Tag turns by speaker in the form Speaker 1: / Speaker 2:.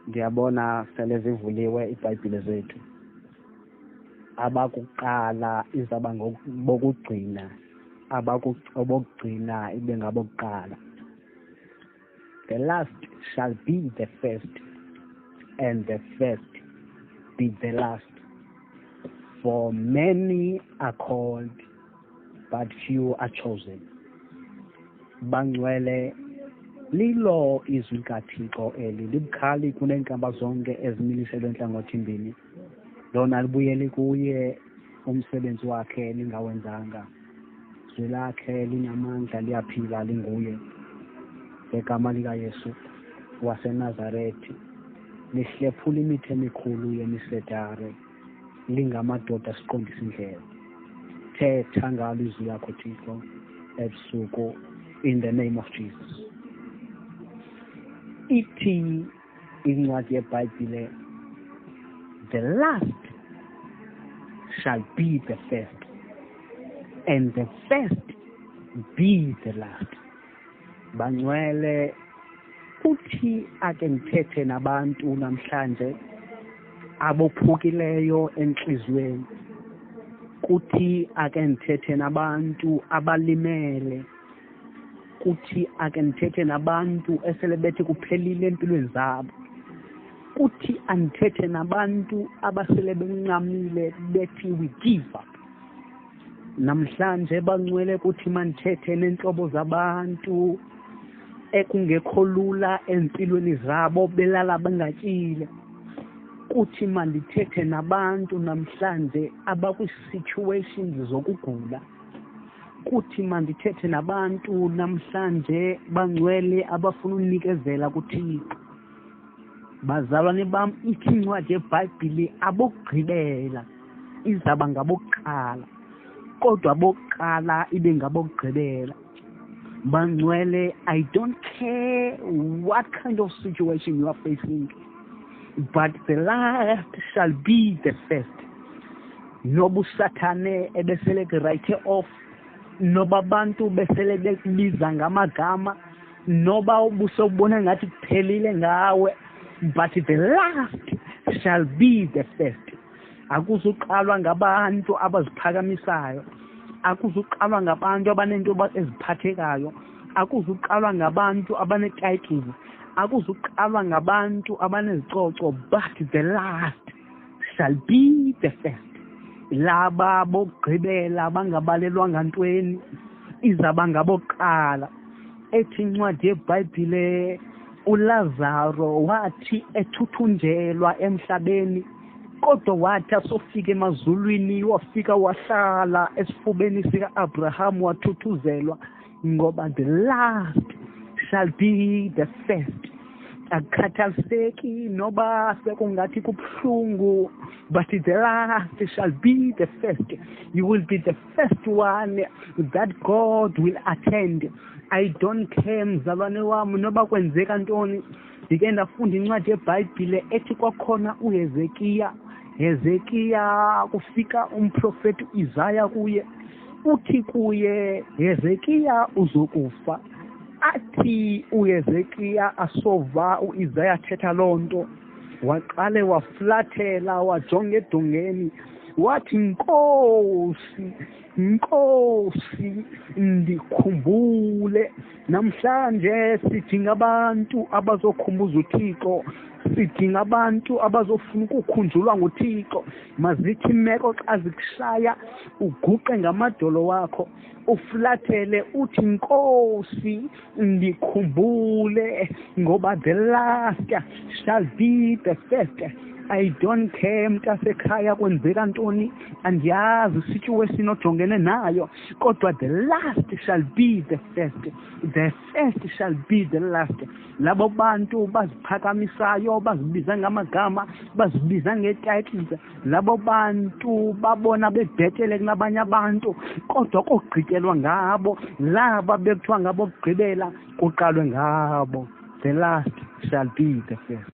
Speaker 1: Ngiyabona sele zivuliwe iBhayibhile zethu. Abakuqala izaba ngokugcina, abokugcina ibe ngabokuqala. The last shall be the first, and the first be the last. For many are called, but few are chosen. Bangcwele lilo izwi likaThixo eli libukhali kuneenkamba zonke ezimiliselwe enhlangothini. Lona libuyele kuye umsebenzi wakhe lingawenzanga. Izwi lakhe linamandla liyaphila linguye. Ngegama likaYesu waseNazaretha lihlephula imithi emikhulu yemisedare lingamadoda siqondisa indlela. Thetha ngalo izwi lakho Thixo ebusuku in the name of Jesus. Ithi incwadi yeBhayibhile, the last shall be the first, and the first be the last. Bangcwele uthi ake ngithethe nabantu namhlanje abophukileyo enhlizweni. Kuthi ake ngithethe nabantu abalimele. Kuthi ake ngithethe nabantu esele bethi kuphelile empilweni zabo. Kuthi angithethe nabantu abasele benqamile bethi we give up. Namhlanje bangcwele kuthi mandithethe nenhlobo zabantu ekungekho lula empilweni zabo belala bengatyile. Kuthi mandithethe nabantu namhlanje abakwi-situations zokugula. Kuthi mandithethe nabantu namhlanje bangcwele abafuna unikezela kuThixo. Bazalwane bam, ithi incwadi yeBhayibhile abokugqibela izaba ngabokuqala, kodwa abokuqala ibe ngabokugqibela. Bangcwele, I don't care what kind of situation you are facing, but the last shall be the first. Noba uSathane ebesele write off, noba abantu besele bekubiza ngamagama, noba ubusubona ngathi kuphelile ngawe, but the last shall be the first. Akuzuqalwa ngabantu abaziphakamisayo, akuzuqalwa ngabantu abanento eziphathekayo, akuzuqalwa ngabantu abanetitles, akuzuqalwa ngabantu abanezicoco, but the last shall be the first. Laba bokugqibela bangabalelwa ngantweni izaba ngabokuqala. Ethi incwadi yeBhayibhile uLazaro wathi ethuthunjelwa emhlabeni, kodwa wathi asofika emazulwini wafika wahlala esifubeni sika-Abraham wathuthuzelwa, ngoba the last shall be the first. Akukhathaliseki noba sekungathi kubuhlungu, but the last shall be the first. You will be the first one that God will attend. I don't care mzalwane wami noba kwenzeka ntoni. Ndike ndafunda incwadi yeBhayibhile ethi kwakhona Hezekiya kufika umprofeti Isaya kuye, uthi kuye Hezekiya uzokufa. Athi uHezekiya asova uIsaya thetha lonto, waqale waflathela wajonga edongeni wathi Nkosi ndikhumbule. Namhlanje sidinga abantu abazokhumbuza uThixo, sidinga abantu abazofuna ukukhunjulwa nguThixo. Mazithi imeko xa zikushaya uguqe ngamadolo wakho uflathele uthi Nkosi ndikhumbule, ngoba the last shall be the first. I don't care mntasekhaya kwenzeka ntoni, andiyazi situation ojongene nayo, kodwa the last shall be the first, the first shall be the last. Labo bantu baziphakamisayo, bazibiza ngamagama, bazibiza ngetitles, labo bantu babona bebhetele kunabanye abantu, kodwa kogqityelwa ngabo. Laba bekuthiwa ngabo kugqibela kuqalwe ngabo. The last shall be the first.